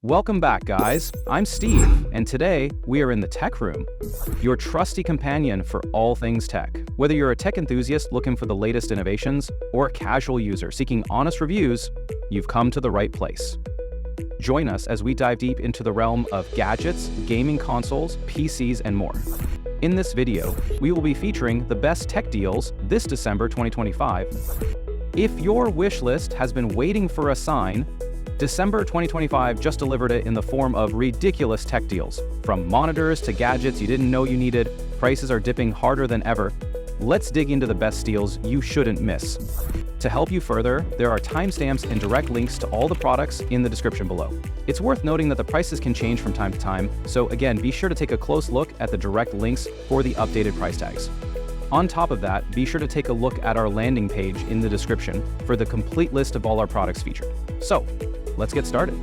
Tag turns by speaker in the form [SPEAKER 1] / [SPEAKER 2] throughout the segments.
[SPEAKER 1] Welcome back, guys. I'm Steve, and today we are in the tech room, your trusty companion for all things tech. Whether you're a tech enthusiast looking for the latest innovations or a casual user seeking honest reviews, you've come to the right place. Join us as we dive deep into the realm of gadgets, gaming consoles, PCs, and more. In this video, we will be featuring the best tech deals this December 2025. If your wish list has been waiting for a sign, December 2025 just delivered it in the form of ridiculous tech deals. From monitors to gadgets you didn't know you needed, prices are dipping harder than ever. Let's dig into the best deals you shouldn't miss. To help you further, there are timestamps and direct links to all the products in the description below. It's worth noting that the prices can change from time to time, so again, be sure to take a close look at the direct links for the updated price tags. On top of that, be sure to take a look at our landing page in the description for the complete list of all our products featured. So, let's get started.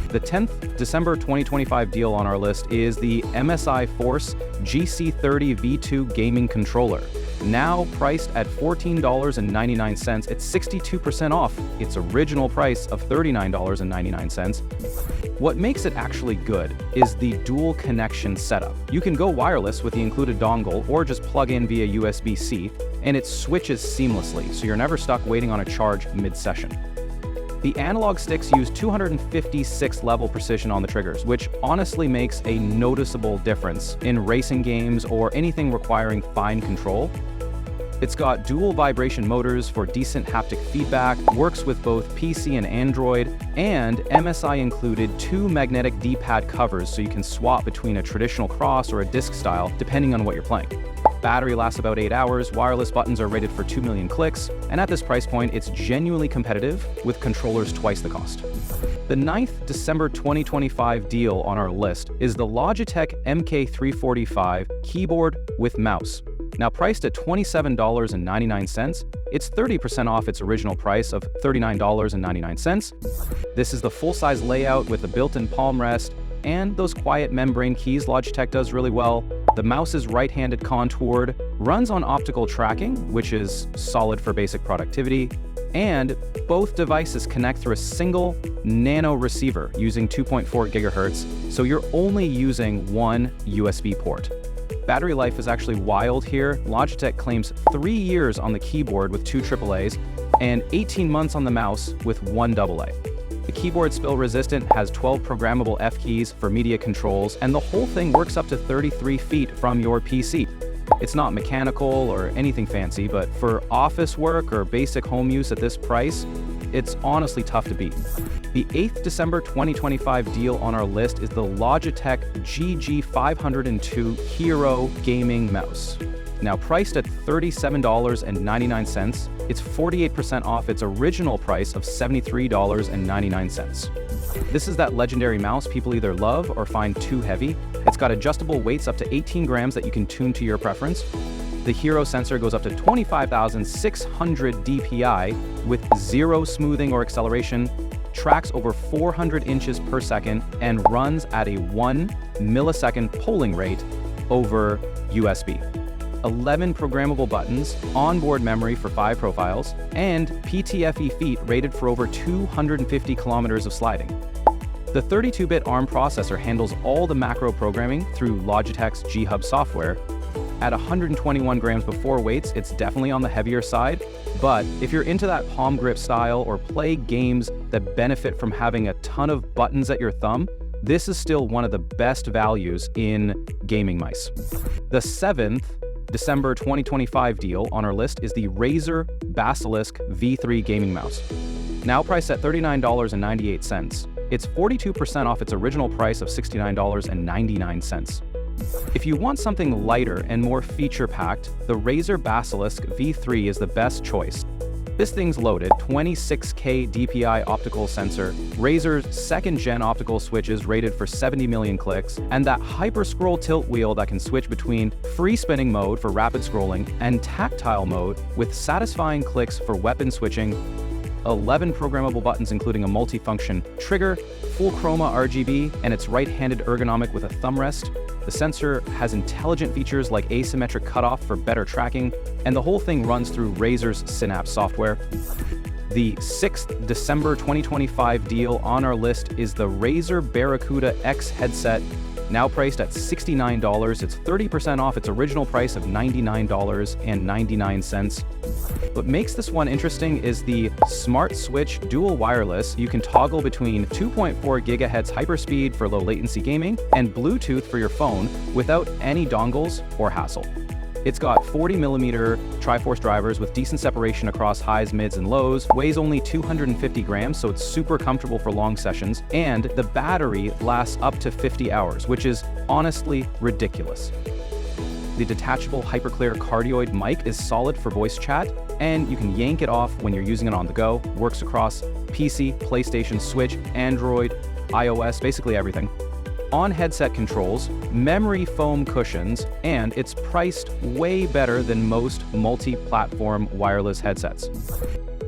[SPEAKER 1] The 10th December 2025 deal on our list is the MSI Force GC30 V2 gaming controller. Now priced at $14.99, it's 62% off its original price of $39.99. What makes it actually good is the dual connection setup. You can go wireless with the included dongle or just plug in via USB-C, and it switches seamlessly, so you're never stuck waiting on a charge mid-session. The analog sticks use 256 level precision on the triggers, which honestly makes a noticeable difference in racing games or anything requiring fine control. It's got dual vibration motors for decent haptic feedback, works with both PC and Android, and MSI included 2 magnetic D-pad covers so you can swap between a traditional cross or a disc style depending on what you're playing. Battery lasts about 8 hours, wireless buttons are rated for 2 million clicks, and at this price point, it's genuinely competitive with controllers twice the cost. The 9th December 2025 deal on our list is the Logitech MK345 keyboard with mouse. Now priced at $27.99, it's 30% off its original price of $39.99. This is the full-size layout with a built-in palm rest and those quiet membrane keys Logitech does really well. The mouse is right-handed contoured, runs on optical tracking, which is solid for basic productivity, and both devices connect through a single nano receiver using 2.4 gigahertz, so you're only using one USB port. Battery life is actually wild here. Logitech claims 3 years on the keyboard with 2 AAAs and 18 months on the mouse with 1 AA. The keyboard's spill resistant, has 12 programmable F keys for media controls, and the whole thing works up to 33 feet from your PC. It's not mechanical or anything fancy, but for office work or basic home use at this price, it's honestly tough to beat. The 8th December 2025 deal on our list is the Logitech GG502 Hero Gaming Mouse. Now priced at $37.99, it's 48% off its original price of $73.99. This is that legendary mouse people either love or find too heavy. It's got adjustable weights up to 18 grams that you can tune to your preference. The Hero sensor goes up to 25,600 DPI with 0 smoothing or acceleration, tracks over 400 inches per second, and runs at a 1 millisecond polling rate over USB. 11 programmable buttons, onboard memory for 5 profiles, and PTFE feet rated for over 250 kilometers of sliding. The 32-bit ARM processor handles all the macro programming through Logitech's G-Hub software. At 121 grams before weights, it's definitely on the heavier side, but if you're into that palm grip style or play games that benefit from having a ton of buttons at your thumb, this is still one of the best values in gaming mice. The 7th December 2025 deal on our list is the Razer Basilisk V3 gaming mouse. Now priced at $39.98, it's 42% off its original price of $69.99. If you want something lighter and more feature-packed, the Razer Basilisk V3 is the best choice. This thing's loaded, 26K DPI optical sensor, Razer's 2nd gen optical switches rated for 70 million clicks, and that hyper scroll tilt wheel that can switch between free spinning mode for rapid scrolling and tactile mode with satisfying clicks for weapon switching, 11 programmable buttons including a multifunction trigger, full chroma RGB, and it's right-handed ergonomic with a thumb rest. The sensor has intelligent features like asymmetric cutoff for better tracking, and the whole thing runs through Razer's Synapse software. The 6th December 2025 deal on our list is the Razer Barracuda X headset, now priced at $69. It's 30% off its original price of $99.99. What makes this one interesting is the Smart Switch dual wireless. You can toggle between 2.4 GHz hyperspeed for low latency gaming and Bluetooth for your phone without any dongles or hassle. It's got 40mm Triforce drivers with decent separation across highs, mids, and lows, weighs only 250 grams, so it's super comfortable for long sessions, and the battery lasts up to 50 hours, which is honestly ridiculous. The detachable hyperclear cardioid mic is solid for voice chat, and you can yank it off when you're using it on the go. Works across PC, PlayStation, Switch, Android, iOS, basically everything. On-headset controls, memory foam cushions, and it's priced way better than most multi-platform wireless headsets.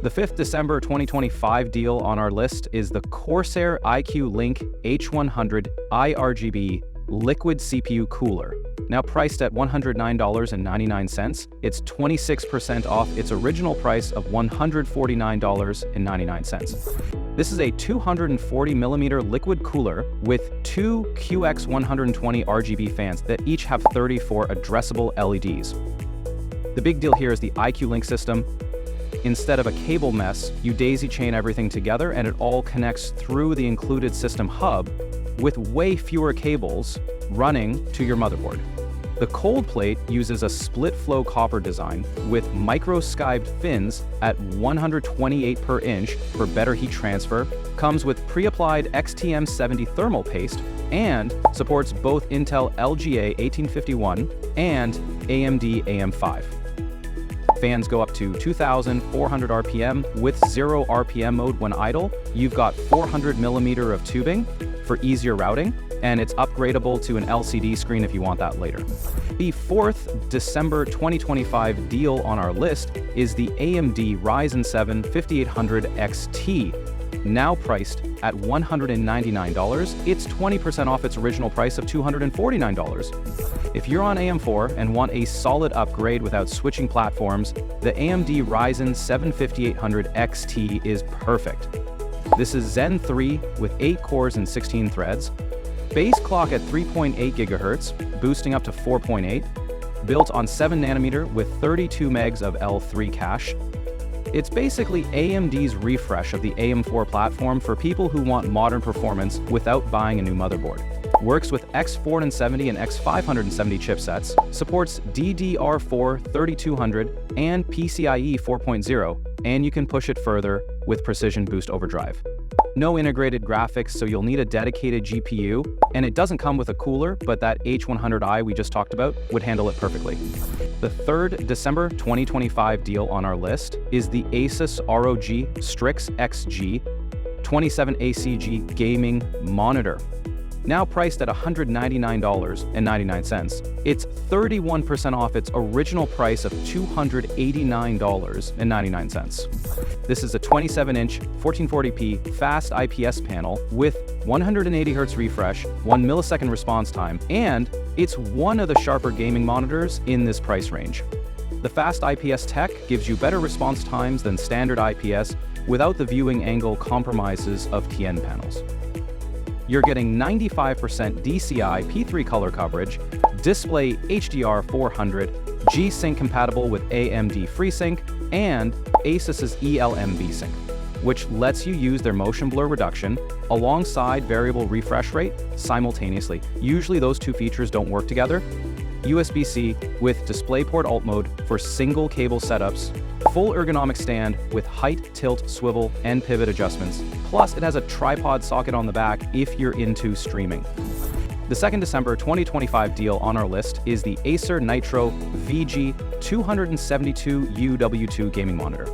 [SPEAKER 1] The 5th December 2025 deal on our list is the CORSAIR iCUE Link H100 iRGB liquid CPU cooler. Now priced at $109.99, it's 26% off its original price of $149.99. This is a 240mm liquid cooler with two QX120 RGB fans that each have 34 addressable LEDs. The big deal here is the iCUE Link system. Instead of a cable mess, you daisy chain everything together and it all connects through the included system hub with way fewer cables running to your motherboard. The cold plate uses a split flow copper design with micro-skived fins at 128 per inch for better heat transfer, comes with pre-applied XTM70 thermal paste, and supports both Intel LGA 1851 and AMD AM5. Fans go up to 2,400 RPM with 0 RPM mode when idle. You've got 400mm of tubing for easier routing, and it's upgradable to an LCD screen if you want that later. The 4th December 2025 deal on our list is the AMD Ryzen 7 5800 XT, now priced at $199. It's 20% off its original price of $249. If you're on AM4 and want a solid upgrade without switching platforms, the AMD Ryzen 7 5800 XT is perfect. This is Zen 3 with 8 cores and 16 threads, base clock at 3.8 GHz, boosting up to 4.8, built on 7nm with 32 megs of L3 cache. It's basically AMD's refresh of the AM4 platform for people who want modern performance without buying a new motherboard. Works with X470 and X570 chipsets, supports DDR4 3200 and PCIe 4.0, and you can push it further with Precision Boost Overdrive. No integrated graphics, so you'll need a dedicated GPU, and it doesn't come with a cooler, but that H100i we just talked about would handle it perfectly. The 3rd December 2025 deal on our list is the ASUS ROG Strix XG 27 ACG gaming monitor. Now priced at $199.99, it's 31% off its original price of $289.99. This is a 27-inch 1440p fast IPS panel with 180 Hz refresh, 1 millisecond response time, and it's one of the sharper gaming monitors in this price range. The fast IPS tech gives you better response times than standard IPS without the viewing angle compromises of TN panels. You're getting 95% DCI P3 color coverage, display HDR 400, G-Sync compatible with AMD FreeSync, and ASUS's ELM V-Sync, which lets you use their motion blur reduction alongside variable refresh rate simultaneously. Usually those two features don't work together. USB-C with DisplayPort alt mode for single cable setups, full ergonomic stand with height, tilt, swivel, and pivot adjustments. Plus, it has a tripod socket on the back if you're into streaming. The 2nd December 2025 deal on our list is the Acer Nitro VG272UW2 gaming monitor.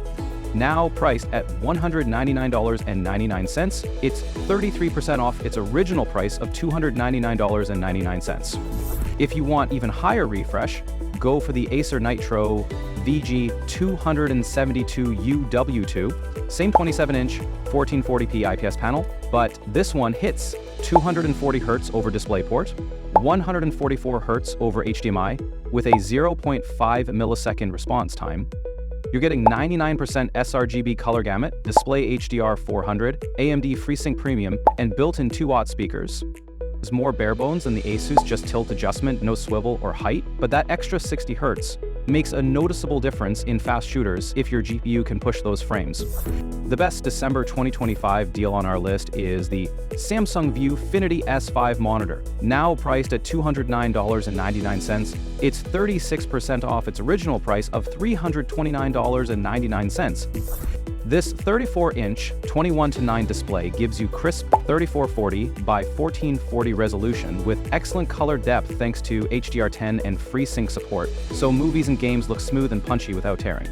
[SPEAKER 1] Now priced at $199.99, it's 33% off its original price of $299.99. If you want even higher refresh, go for the Acer Nitro VG272UW2, same 27-inch 1440p IPS panel, but this one hits 240 Hz over DisplayPort, 144 Hz over HDMI with a 0.5 millisecond response time, You're getting 99% sRGB color gamut, display HDR 400, AMD FreeSync Premium, and built-in 2-watt speakers. It's more bare bones than the ASUS just tilt adjustment, no swivel or height, but that extra 60 Hz makes a noticeable difference in fast shooters if your GPU can push those frames. The best December 2025 deal on our list is the Samsung VIEWFINITY S5 monitor, now priced at $209.99. It's 36% off its original price of $329.99. This 34-inch 21:9 display gives you crisp 3440 by 1440 resolution with excellent color depth thanks to HDR10 and FreeSync support, so movies and games look smooth and punchy without tearing.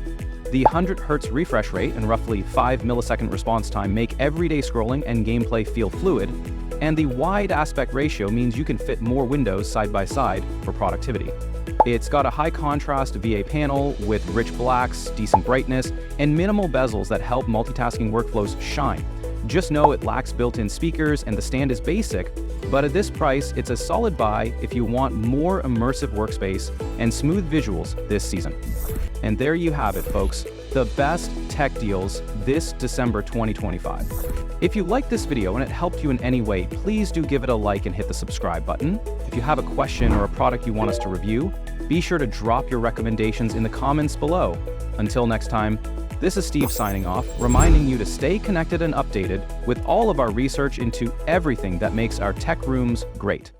[SPEAKER 1] The 100 Hz refresh rate and roughly 5 millisecond response time make everyday scrolling and gameplay feel fluid, and the wide aspect ratio means you can fit more windows side by side for productivity. It's got a high contrast VA panel with rich blacks, decent brightness, and minimal bezels that help multitasking workflows shine. Just know it lacks built-in speakers and the stand is basic, but at this price, it's a solid buy if you want more immersive workspace and smooth visuals this season. And there you have it, folks, the best tech deals this December 2025. If you liked this video and it helped you in any way, please do give it a like and hit the subscribe button. If you have a question or a product you want us to review, be sure to drop your recommendations in the comments below. Until next time, this is Steve signing off, reminding you to stay connected and updated with all of our research into everything that makes our tech rooms great.